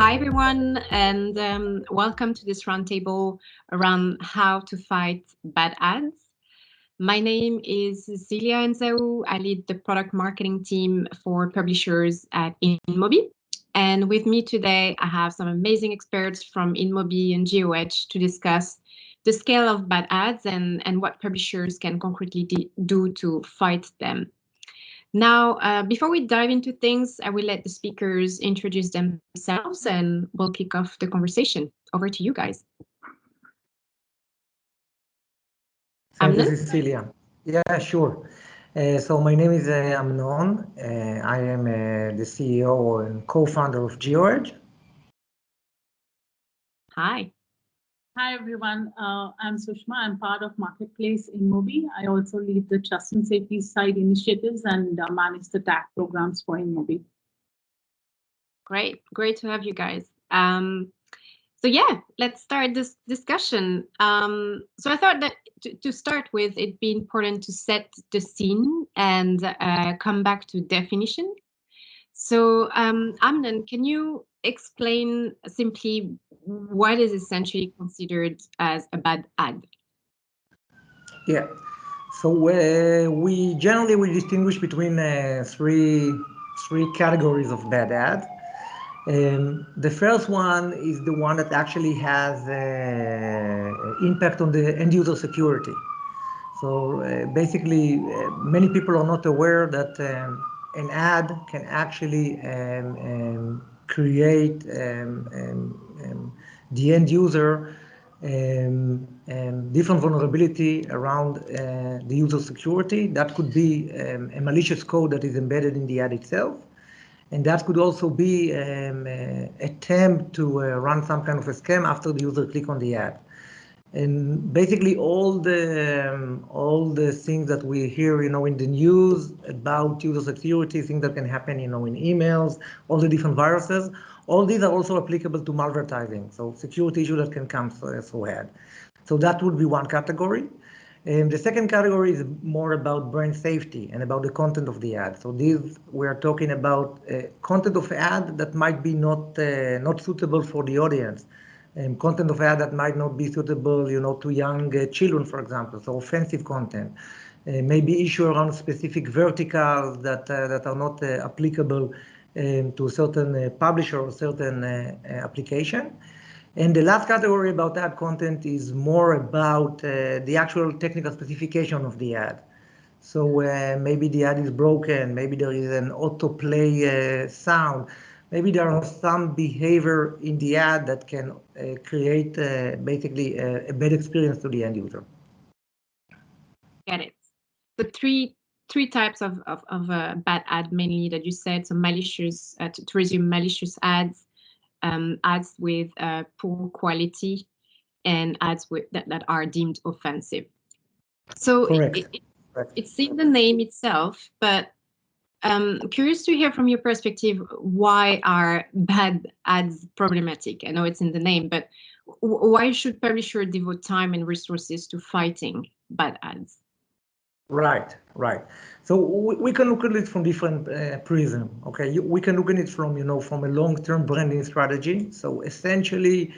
Hi, everyone, and welcome to this roundtable around how to fight bad ads. My name is Cecilia, and I lead the product marketing team for publishers at InMobi. And with me today, I have some amazing experts from InMobi and GeoEdge to discuss the scale of bad ads and what publishers can concretely do to fight them. Now, before we dive into things, I will let the speakers introduce themselves and we'll kick off the conversation. Over to you guys. Thank you, Amnon? Cecilia. Yeah, sure. So my name is Amnon. I am the CEO and co-founder of GeoEdge. Hi. Hi, everyone. I'm Shushma. I'm part of Marketplace InMobi. I also lead the trust and safety side initiatives and manage the tag programs for InMobi. Great to have you guys. So yeah, let's start this discussion. So I thought that to start with, it'd be important to set the scene and come back to definition. So Amnon, can you explain simply what is essentially considered as a bad ad? Yeah. So we generally distinguish between three categories of bad ads. The first one is the one that actually has impact on the end user security. So basically, many people are not aware that an ad can actually create the end user different vulnerability around the user security. That could be a malicious code that is embedded in the ad itself. And that could also be attempt to run some kind of a scam after the user click on the ad. And basically all the things that we hear, in the news about user security, things that can happen, in emails, all the different viruses, all these are also applicable to malvertising. So security issue that can come through ad. So that would be one category. And the second category is more about brand safety and about the content of the ad. So these we are talking about content of ad that might be not suitable for the audience. Content of ad that might not be suitable, to young children, for example, so offensive content. Maybe issue around specific verticals that are not applicable to a certain publisher or certain application. And the last category about ad content is more about the actual technical specification of the ad. So maybe the ad is broken, maybe there is an autoplay sound, maybe there are some behavior in the ad that can create basically a bad experience to the end user. Get it. The three types of bad ad mainly that you said. So malicious, to resume malicious ads, ads with poor quality, and ads that are deemed offensive. So it's in the name itself, but curious to hear from your perspective, why are bad ads problematic? I know it's in the name, but why should publishers devote time and resources to fighting bad ads? Right. So we can look at it from different prism. Okay, we can look at it from from a long-term branding strategy. So essentially,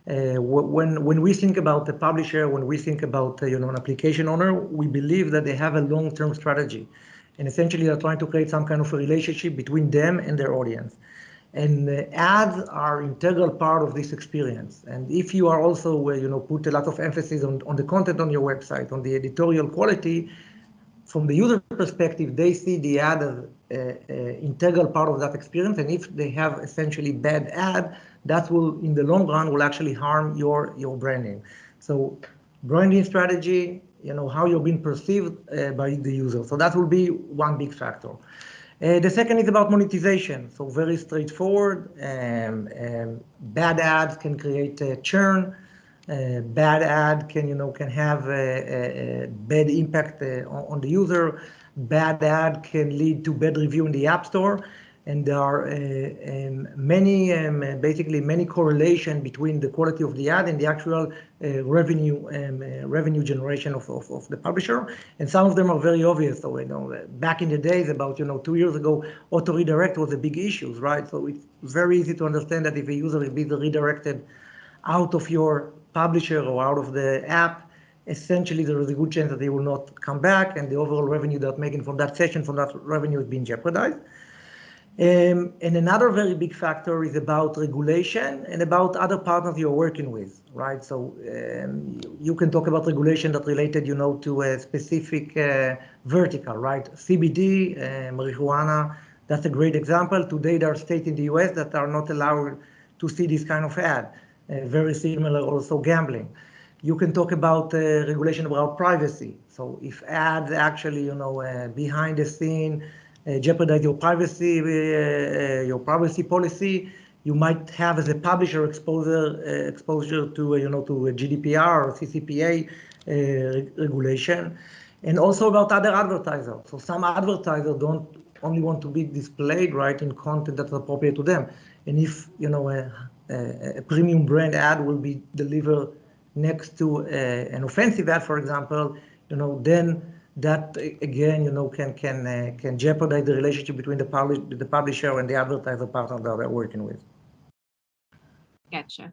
when we think about the publisher, when we think about an application owner, we believe that they have a long-term strategy, and essentially they're trying to create some kind of a relationship between them and their audience. And ads are integral part of this experience. And if you are also put a lot of emphasis on the content on your website, on the editorial quality, from the user perspective, they see the ad as an integral part of that experience. And if they have essentially bad ad, that will, in the long run, will actually harm your branding. So branding strategy, how you're being perceived by the user. So that will be one big factor. The second is about monetization. So very straightforward. Bad ads can create churn. Bad ad can have a bad impact on the user. Bad ad can lead to bad review in the App Store. and there are basically many correlation between the quality of the ad and the actual revenue generation of the publisher. And some of them are very obvious. So, back in the days, about 2 years ago, auto redirect was a big issue, right? So it's very easy to understand that if a user is being redirected out of your publisher or out of the app, essentially there is a good chance that they will not come back, and the overall revenue they're making from that session, from that revenue, is being jeopardized. And another very big factor is about regulation and about other partners you're working with, right? So you can talk about regulation that related, to a specific vertical, right? CBD, marijuana, that's a great example. Today there are states in the US that are not allowed to see this kind of ad. Very similar also gambling. You can talk about regulation about privacy. So if ads actually, behind the scene, jeopardize your privacy policy, you might have as a publisher exposure to to a GDPR or CCPA regulation, and also about other advertisers. So some advertisers don't only want to be displayed right in content that's appropriate to them, and if a premium brand ad will be delivered next to an offensive ad, for example, then that again, can jeopardize the relationship between the publisher and the advertiser partner that they're working with. Gotcha.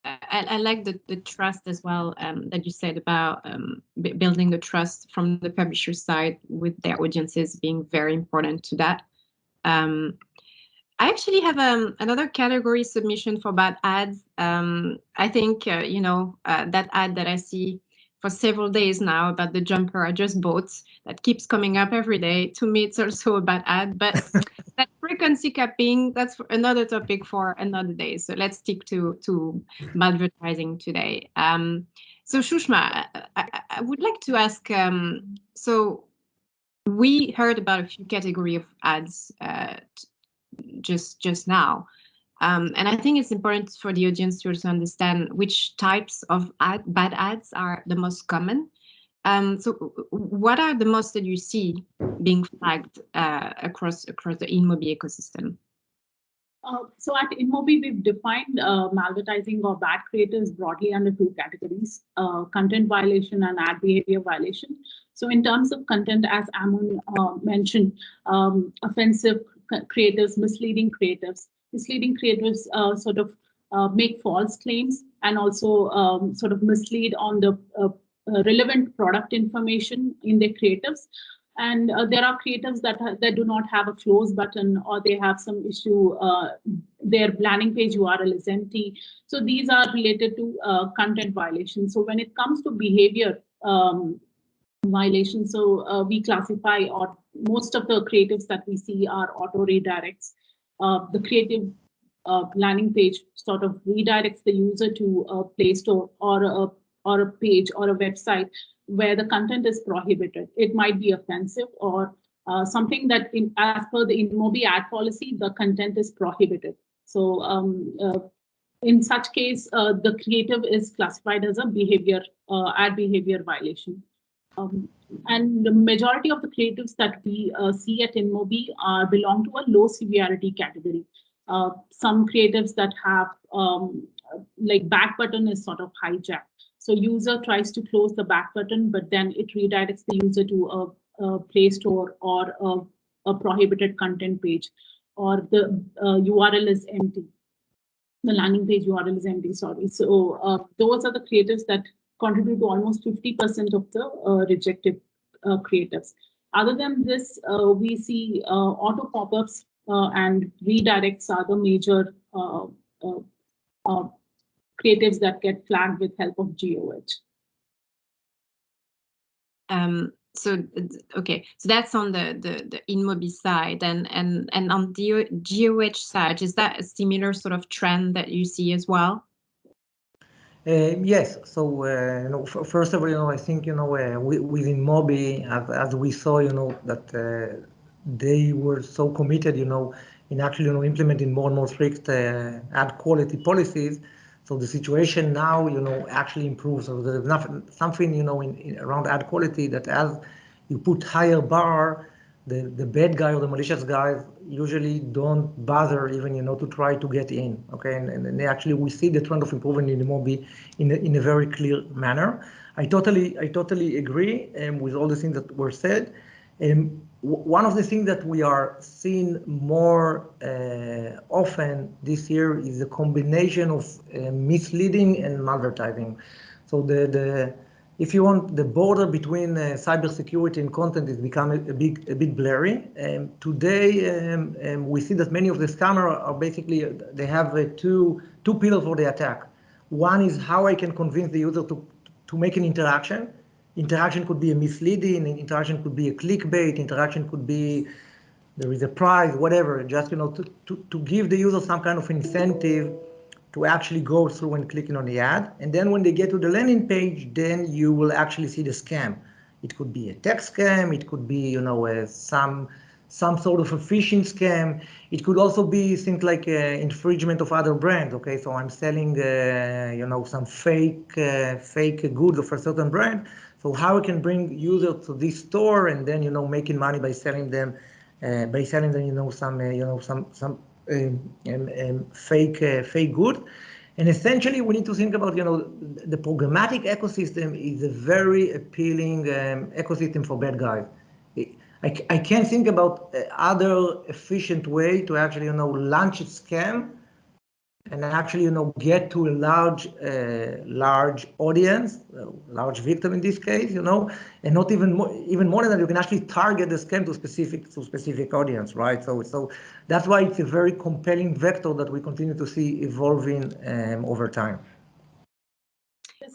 I like the trust as well that you said about building the trust from the publisher side with their audiences being very important to that. I actually have another category submission for bad ads. I think, that ad that I see for several days now about the jumper I just bought that keeps coming up every day. To me, it's also a bad ad, but that frequency capping, that's another topic for another day. So let's stick to advertising today. So Shushma, I would like to ask, so we heard about a few categories of ads just now. And I think it's important for the audience to also understand which types of bad ads are the most common. So what are the most that you see being flagged across the InMobi ecosystem? So at InMobi, we've defined malvertising or bad creators broadly under two categories, content violation and ad behavior violation. So in terms of content, as Amnon mentioned, offensive creators, misleading creators. Misleading creators sort of make false claims and also sort of mislead on the relevant product information in their creatives. And there are creatives that do not have a close button, or they have some issue, their landing page URL is empty. So these are related to content violations. So when it comes to behavior violations, so we classify, or most of the creatives that we see are auto redirects. The creative landing page sort of redirects the user to a Play Store or a page or a website where the content is prohibited. It might be offensive or something that, as per the InMobi ad policy, the content is prohibited. So in such case, the creative is classified as a ad behavior violation. And the majority of the creatives that we see at InMobi belong to a low severity category. Some creatives that have like back button is sort of hijacked. So user tries to close the back button, but then it redirects the user to a Play Store or a prohibited content page, or the URL is empty. The landing page URL is empty, sorry. So those are the creatives that contribute to almost 50% of the rejected creatives. Other than this, we see auto pop-ups and redirects are the major creatives that get flagged with help of GeoEdge. So okay, so that's on the InMobi side, and on the GeoEdge side, is that a similar sort of trend that you see as well? Yes. So first of all, I think with InMobi, as we saw, that they were so committed, in actually implementing more and more strict ad quality policies. So the situation now, actually improves. So there is something, around ad quality that as you put higher bar, the bad guy or the malicious guys usually don't bother even, to try to get in, okay? And they actually, we see the trend of improvement in InMobi in a very clear manner. I totally agree with all the things that were said. One of the things that we are seeing more often this year is the combination of misleading and malvertising. So if you want, the border between cybersecurity and content is becoming a bit blurry. Today, we see that many of the scammers are basically, they have two pillars for the attack. One is how I can convince the user to make an interaction. Interaction could be a misleading, interaction could be a clickbait, interaction could be there is a prize, whatever, just to give the user some kind of incentive to actually go through and clicking on the ad. And then when they get to the landing page, then you will actually see the scam. It could be a text scam, it could be some sort of a phishing scam. It could also be things like infringement of other brands. Okay, so I'm selling some fake goods of a certain brand. So how I can bring users to this store and then making money by selling them some fake good. And essentially, we need to think about, the programmatic ecosystem is a very appealing ecosystem for bad guys. I can't think about other efficient way to actually, launch a scam and actually, get to a large audience, large victim in this case, and not even more than that, you can actually target the scam to specific audience, right? So that's why it's a very compelling vector that we continue to see evolving over time.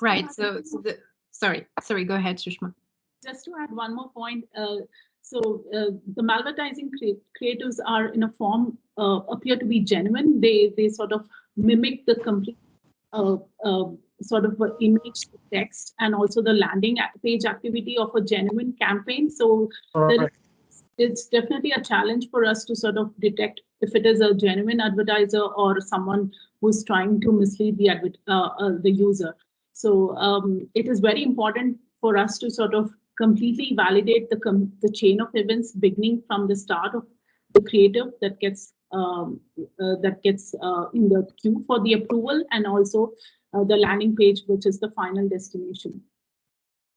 Right. Sorry, go ahead, Shushma. Just to add one more point. The malvertising creatives are in a form appear to be genuine. They sort of mimic the complete sort of image to text and also the landing page activity of a genuine campaign. So it's definitely a challenge for us to sort of detect if it is a genuine advertiser or someone who's trying to mislead the user. So it is very important for us to sort of completely validate the chain of events beginning from the start of the creative that gets in the queue for the approval, and also the landing page, which is the final destination.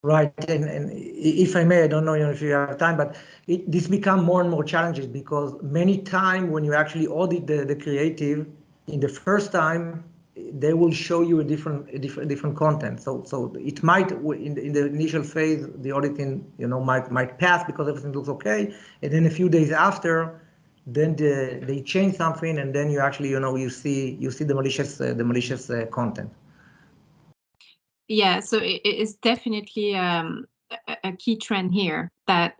Right, and if I may, I don't know if you have time, but this become more and more challenging because many times when you actually audit the creative, in the first time, they will show you a different content. So it might in the initial phase, the auditing might pass because everything looks okay, and then a few days after, then they change something, and then you actually you see the malicious content. Yeah, so it is definitely a key trend here that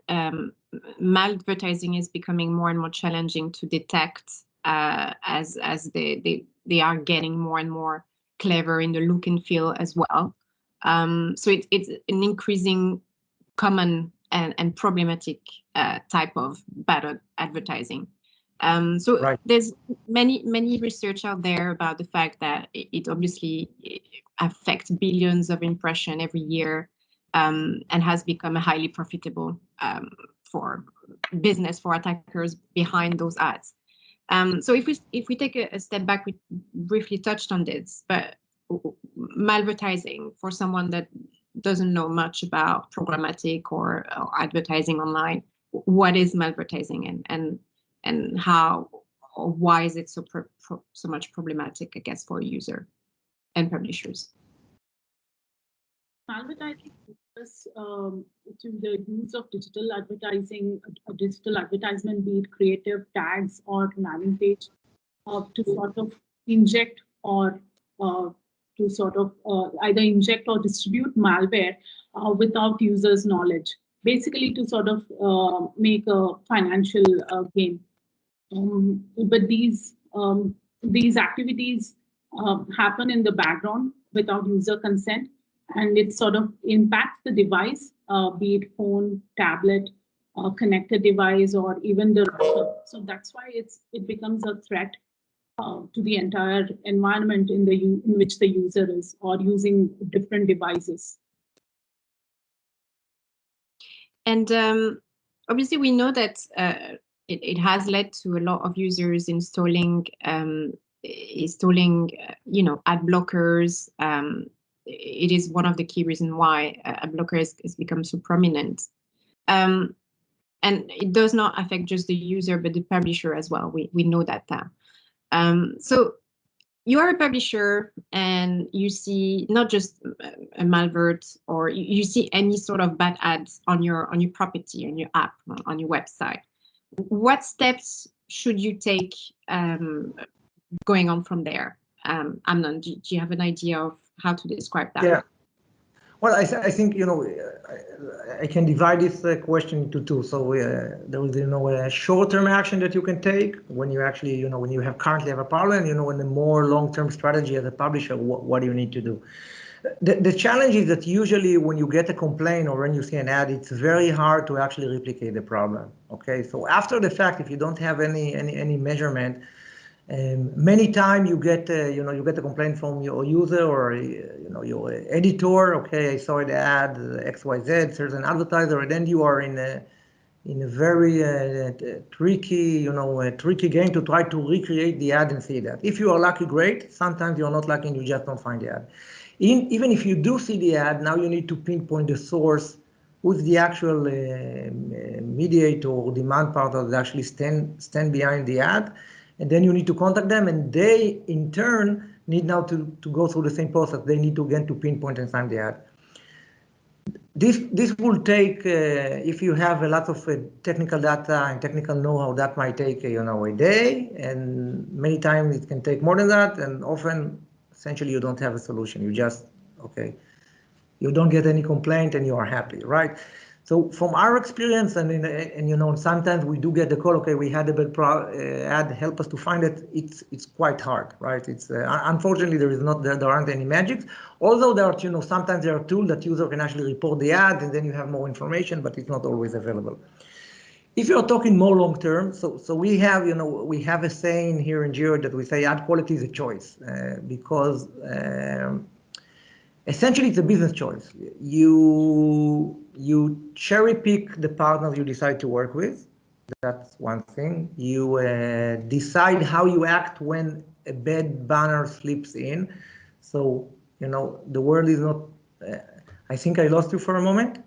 malvertising is becoming more and more challenging to detect as they are getting more and more clever in the look and feel as well. So it's an increasing common and problematic type of bad advertising. So right. There's many research out there about the fact that it obviously affects billions of impressions every year and has become a highly profitable for business for attackers behind those ads. So if we take a step back, we briefly touched on this, but malvertising, for someone that doesn't know much about programmatic or advertising online, what is malvertising and how or why is it so much problematic, I guess, for a user and publishers? Malvertising refers to the use of digital advertising, digital advertisement, be it creative tags or landing page, to sort of inject or to sort of either inject or distribute malware without users' knowledge, basically to sort of make a financial gain. But these activities happen in the background without user consent, and it sort of impacts the device, be it phone, tablet, connected device, or even the router. So that's why it becomes a threat to the entire environment in which the user is, or using different devices. And obviously, we know that it has led to a lot of users installing ad blockers. It is one of the key reasons why ad blocker has become so prominent. And it does not affect just the user, but the publisher as well. We know that. So you are a publisher and you see not just a malvert, or you see any sort of bad ads on your property, on your app, on your website. What steps should you take going on from there? Amnon, do you have an idea of how to describe that? Yeah. Well, I think, I can divide this question into two. So there is, a short-term action that you can take when you actually, when you currently have a problem, and a more long-term strategy as a publisher, what do you need to do? The challenge is that usually when you get a complaint or when you see an ad, it's very hard to actually replicate the problem. Okay, so after the fact, if you don't have any measurement, many times you get a complaint from your user or your editor. Okay, I saw the ad XYZ. There's an advertiser, and then you are in a very tricky game to try to recreate the ad and see that. If you are lucky, great. Sometimes you're not lucky and you just don't find the ad. Even if you do see the ad, now you need to pinpoint the source, who's the actual mediator or demand partner that actually stand behind the ad. And then you need to contact them, and they, in turn, need now to go through the same process. They need to, again, to pinpoint and find the ad. This will take, if you have a lot of technical data and technical know-how, that might take, a day, and many times it can take more than that, and often, essentially, you don't have a solution. You just, okay, you don't get any complaint, and you are happy, right? So from our experience, and sometimes we do get the call, okay, we had a bad ad, help us to find it. It's quite hard, right? It's unfortunately there aren't any magics. Although there are, sometimes there are tools that user can actually report the ad, and then you have more information, but it's not always available. If you're talking more long term, so we have, we have a saying here in GeoEdge that we say ad quality is a choice, because essentially, it's a business choice. You cherry pick the partners you decide to work with. That's one thing. You decide how you act when a bad banner slips in. So, the world is not, I think I lost you for a moment.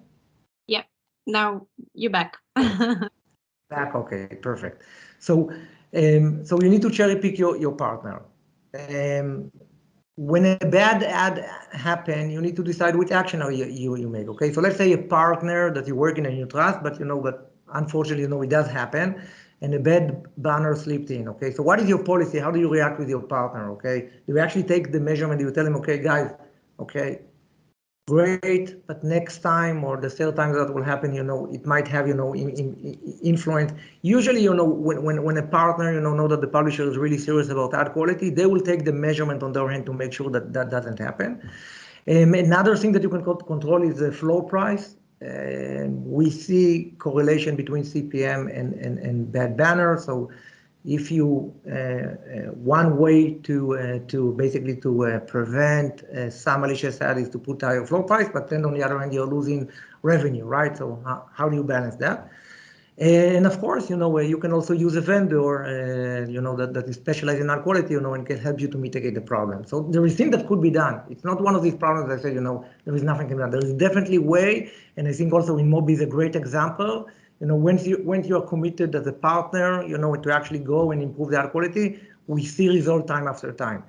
Yeah, now you're back. Back, okay, perfect. So you need to cherry pick your partner. When a bad ad happens, you need to decide which action you make. Okay, so let's say a partner that you work in and you trust, but but unfortunately, it does happen, and a bad banner slipped in. Okay, so what is your policy? How do you react with your partner? Okay, do you actually take the measurement? Do you tell him, okay, guys, okay, great, but next time or the third time that will happen, it might have, influence. Usually, when a partner, know that the publisher is really serious about ad quality, they will take the measurement on their hand to make sure that that doesn't happen. Another thing that you can control is the floor price. We see correlation between CPM and bad banner. So if you, one way to basically prevent some malicious ad is to put higher floor price, but then on the other hand, you're losing revenue, right? So how do you balance that? And of course, you can also use a vendor, that is specialized in ad quality, and can help you to mitigate the problem. So there is things that could be done. It's not one of these problems that I say, there is nothing can be done. There is definitely a way, and I think also InMobi is a great example. Once you are committed as a partner, to actually go and improve the ad quality, we see result time after time.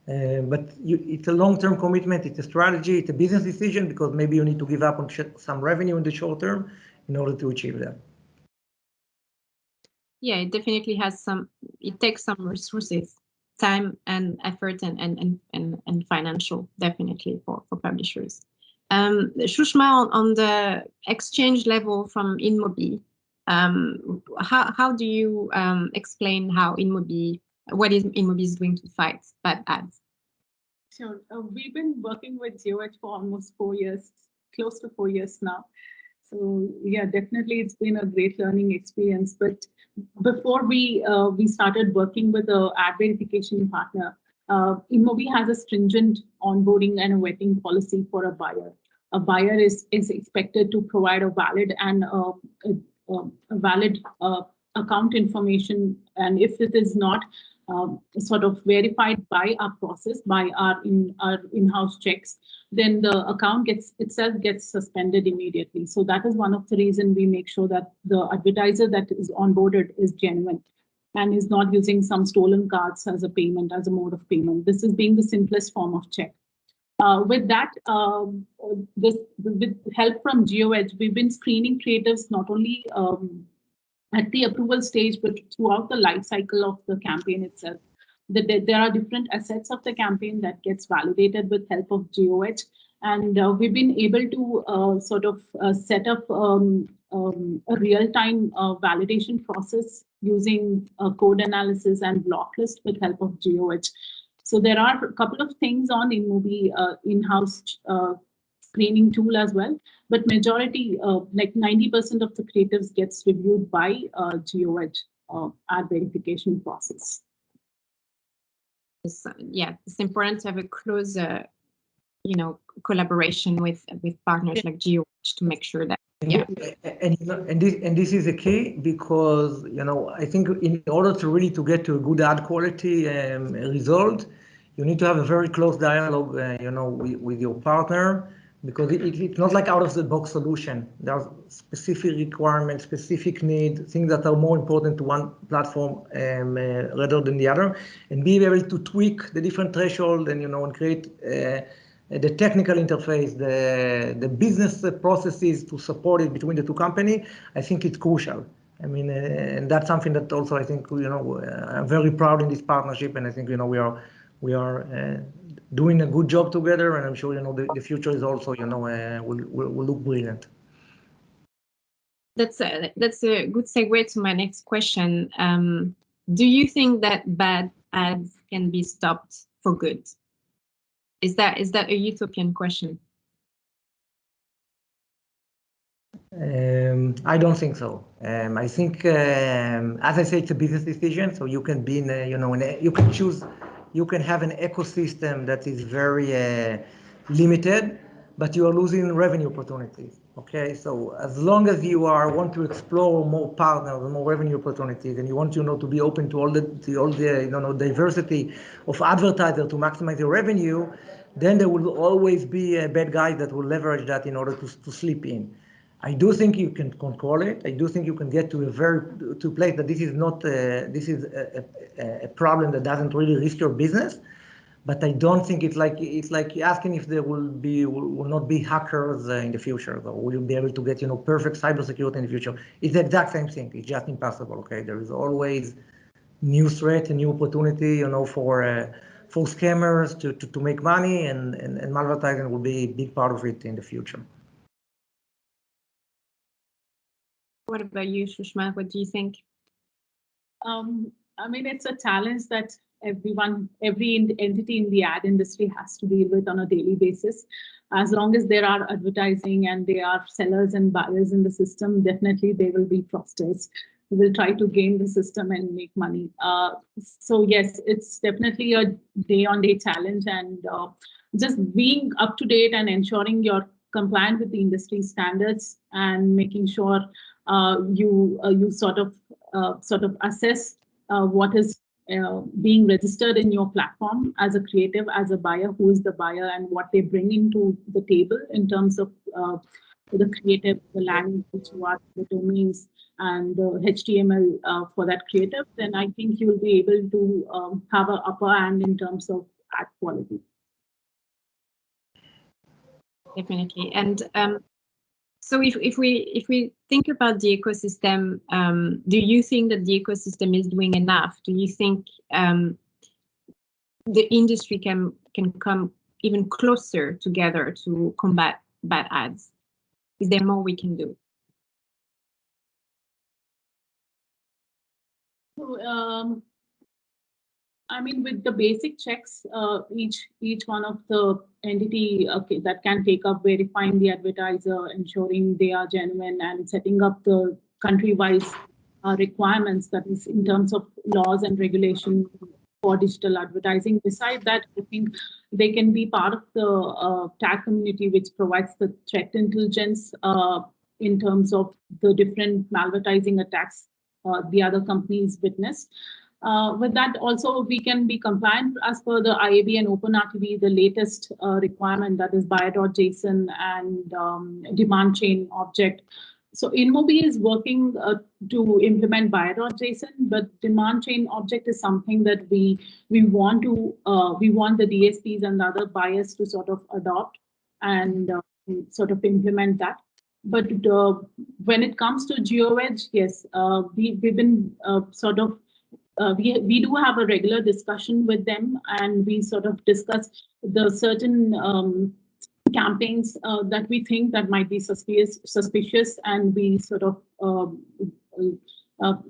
But it's a long-term commitment. It's a strategy. It's a business decision, because maybe you need to give up on some revenue in the short term in order to achieve that. Yeah, it definitely has it takes some resources, time and effort and financial, definitely for publishers. Shushma, on the exchange level from InMobi, how do you explain what InMobi is doing to fight bad ads? Sure. We've been working with GeoEdge for almost 4 years, close to 4 years now. So yeah, definitely it's been a great learning experience. But before we started working with an ad verification partner, InMobi has a stringent onboarding and a vetting policy for a buyer. A buyer is expected to provide a valid and valid account information, and if it is not sort of verified by our process, by our in-house checks, then the account gets suspended immediately. So that is one of the reasons we make sure that the advertiser that is onboarded is genuine and is not using some stolen cards as a payment, as a mode of payment. This is being the simplest form of check. With that, with help from GeoEdge, we've been screening creatives not only at the approval stage, but throughout the life cycle of the campaign itself. There are different assets of the campaign that gets validated with help of GeoEdge, and we've been able to sort of set up a real-time validation process using code analysis and block list with help of GeoEdge. So there are a couple of things on InMobi in-house screening tool as well, but majority, like 90% of the creatives gets reviewed by GeoEdge ad verification process. Yeah, it's important to have a close, collaboration with partners like GeoEdge to make sure that. Yeah, and this is a key, because I think in order to really get to a good ad quality result, you need to have a very close dialogue, with your partner, because it's not like out of the box solution. There are specific requirements, specific needs, things that are more important to one platform rather than the other, and being able to tweak the different threshold and create the technical interface, the business processes to support it between the two companies. I think it's crucial. I mean, and that's something that also I think I'm very proud in this partnership, and I think we are doing a good job together, and I'm sure the future is also will look brilliant. That's a good segue to my next question. Do you think that bad ads can be stopped for good? Is that a utopian question? I don't think so. I think, as I say, it's a business decision. So you can be you can choose. You can have an ecosystem that is very limited, but you are losing revenue opportunities. Okay, so as long as you want to explore more partners, more revenue opportunities, and you want to be open to all the diversity of advertisers to maximize your revenue, then there will always be bad guys that will leverage that in order to slip in. I do think you can control it. I do think you can get to a place that this is not a problem that doesn't really risk your business. But I don't think it's like asking if there will not be hackers in the future, or will you be able to get perfect cybersecurity in the future? It's the exact same thing. It's just impossible. Okay, there is always new threat and new opportunity, for scammers to make money, and malvertising will be a big part of it in the future. What about you, Shushma? What do you think? I mean, it's a challenge that every entity in the ad industry has to deal with on a daily basis. As long as there are advertising and there are sellers and buyers in the system, definitely there will be fraudsters who will try to gain the system and make money. So yes, it's definitely a day-on-day challenge, and just being up to date and ensuring you're compliant with the industry standards and making sure you sort of assess what is being registered in your platform as a creative, as a buyer, who is the buyer, and what they bring into the table in terms of the creative, the language, what the domains, and the HTML for that creative, then I think you will be able to have an upper hand in terms of ad quality. Definitely. And so if we think about the ecosystem, do you think that the ecosystem is doing enough? Do you think the industry can come even closer together to combat bad ads? Is there more we can do? So, I mean, with the basic checks, each one of the entity that can take up verifying the advertiser, ensuring they are genuine, and setting up the country-wise requirements, that is in terms of laws and regulation for digital advertising. Besides that, I think they can be part of the tag community, which provides the threat intelligence in terms of the different malvertising attacks the other companies witnessed. With that, also, we can be compliant as per the IAB and OpenRTB, the latest requirement, that is buyer.json and demand chain object. So InMobi is working to implement buyer.json, but demand chain object is something that we want the DSPs and the other buyers to sort of adopt and sort of implement that. But when it comes to GeoEdge, yes, we've been sort of we do have a regular discussion with them, and we sort of discuss the certain campaigns that we think that might be suspicious, and we sort of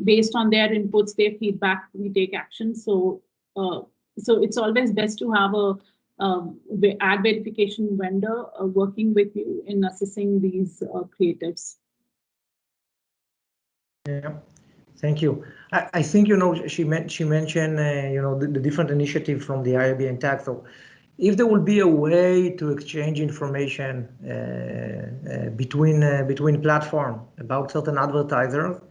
based on their inputs, their feedback, we take action. So it's always best to have a ad verification vendor working with you in assessing these creatives. Yeah. Thank you. I think, she mentioned, the different initiatives from the IAB and TAG. So if there will be a way to exchange information between platform about certain advertisers,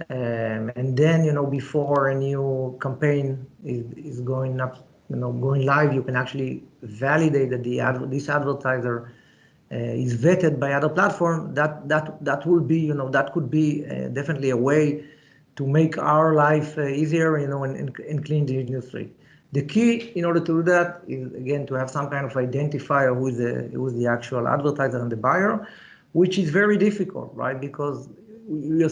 and then, before a new campaign is going up, going live, you can actually validate that this advertiser is vetted by other platform. That will be, that could be definitely a way to make our life easier, and clean the industry. The key in order to do that is, again, to have some kind of identifier who is the actual advertiser and the buyer, which is very difficult, right? Because you're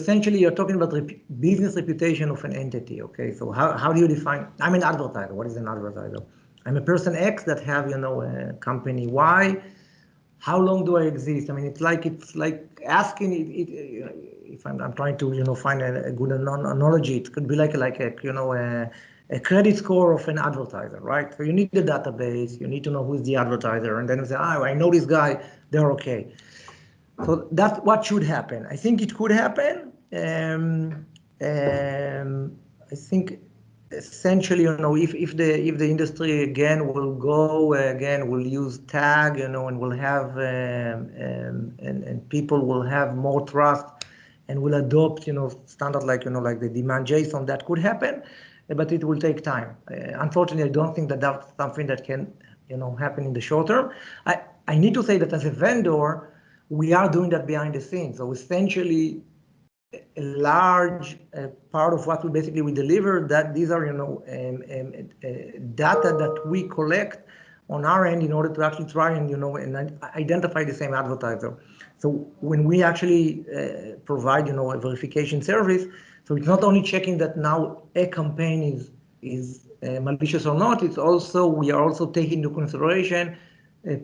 talking about business reputation of an entity, okay? So how do you define, I'm an advertiser, what is an advertiser? I'm a person X that have, a company Y. How long do I exist? I mean, it's like asking if I'm trying to find a good analogy. It could be like a credit score of an advertiser, right? So you need the database, you need to know who's the advertiser, and then you say, I know this guy, they're okay. So that's what should happen. I think it could happen. I think essentially, if the industry again will use tag, and will have and people will have more trust and will adopt, standard like the demand JSON, that could happen, but it will take time. Unfortunately, I don't think that that's something that can, happen in the short term. I need to say that as a vendor, we are doing that behind the scenes. So essentially, a large part of what we deliver, that these are, data that we collect on our end in order to actually try and, and identify the same advertiser. So when we actually provide, a verification service, so it's not only checking that now a campaign is malicious or not, it's also, we are also taking into consideration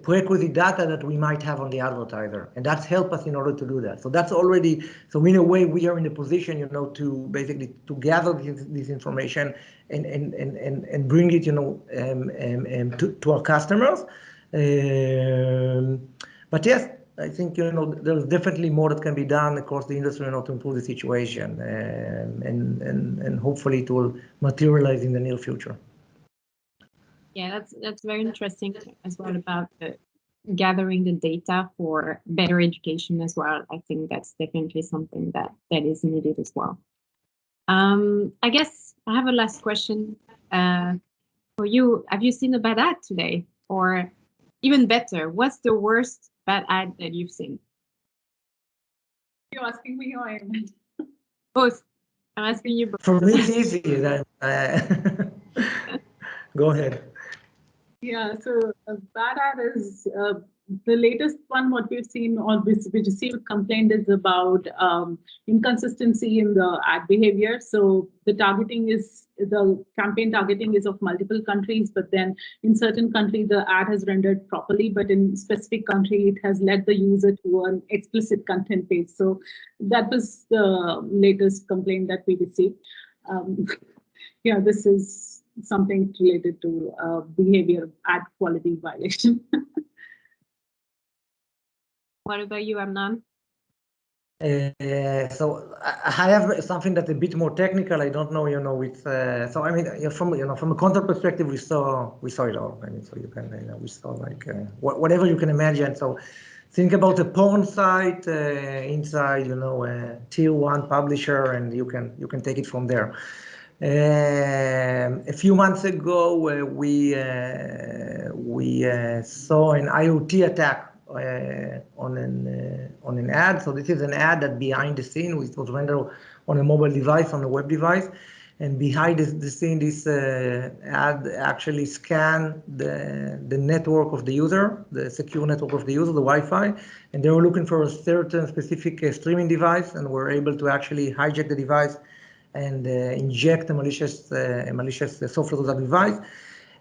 prerequisite data that we might have on the advertiser, and that's helped us in order to do that. So that's already, so in a way we are in a position, to basically to gather this information and bring it, to our customers. But yes, I think, there's definitely more that can be done across the industry, to improve the situation, and hopefully it will materialize in the near future. Yeah, that's very interesting as well, about gathering the data for better education as well. I think that's definitely something that is needed as well. I guess I have a last question for you. Have you seen a bad ad today? Or even better, what's the worst bad ad that you've seen? You're asking me or I am? Both. I'm asking you both. For me, it's easy. Go ahead. Yeah, so bad ad is the latest one. What we've seen, or we received complaint, is about inconsistency in the ad behavior. So the campaign targeting is of multiple countries, but then in certain countries the ad has rendered properly, but in specific country it has led the user to an explicit content page. So that was the latest complaint that we received. Yeah, this is something related to behavior ad quality violation. What about you, Amnon? So I have something that's a bit more technical. I don't know, with so I mean, from a content perspective, we saw it all. I mean, so you can, we saw like whatever you can imagine. So Think about a porn site inside, you know, a tier 1 publisher, and you can take it from there. A few months ago, we saw an IoT attack on an ad. So this is an ad that behind the scene, which was rendered on a mobile device, on a web device. And behind the scene, this ad actually scanned the network of the user, the secure network of the user, the Wi-Fi, and they were looking for a certain specific streaming device, and were able to actually hijack the device and inject a malicious software to that device.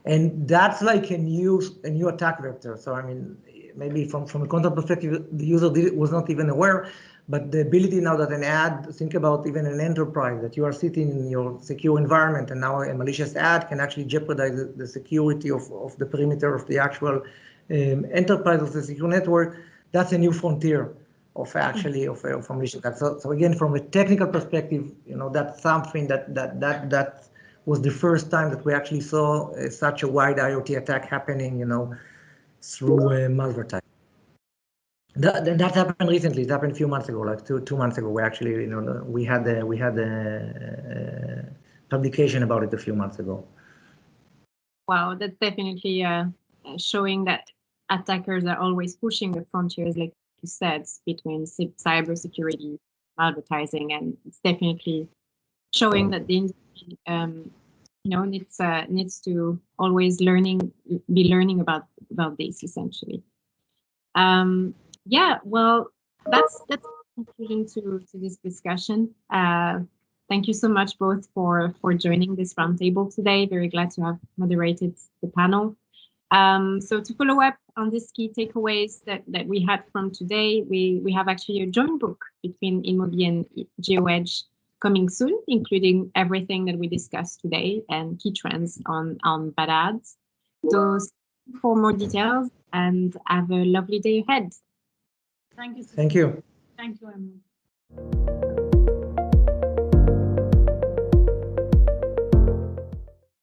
And that's like a new attack vector. So I mean, maybe from a content perspective, the user was not even aware, but the ability now that an ad, think about even an enterprise, that you are sitting in your secure environment, and now a malicious ad can actually jeopardize the security of the perimeter of the actual enterprise of the secure network. That's a new frontier of actually of malicious attack. So again, from a technical perspective, you know, that's something that was the first time that we actually saw such a wide IoT attack happening, you know, through malware. That happened recently. It happened a few months ago, like two months ago. We actually, you know, we had a publication about it a few months ago. Wow, that's definitely showing that attackers are always pushing the frontiers, like you said, between cybersecurity, advertising, and it's definitely showing that the industry, you know, needs to always be learning about this essentially. Yeah, well, that's conclusion to this discussion. Thank you so much both for joining this roundtable today. Very glad to have moderated the panel. So to follow up on these key takeaways that we had from today, we have actually a joint book between InMobi and GeoEdge coming soon, including everything that we discussed today and key trends on bad ads. So for more details, and have a lovely day ahead. Thank you. Thank you. Thank you, Amnon.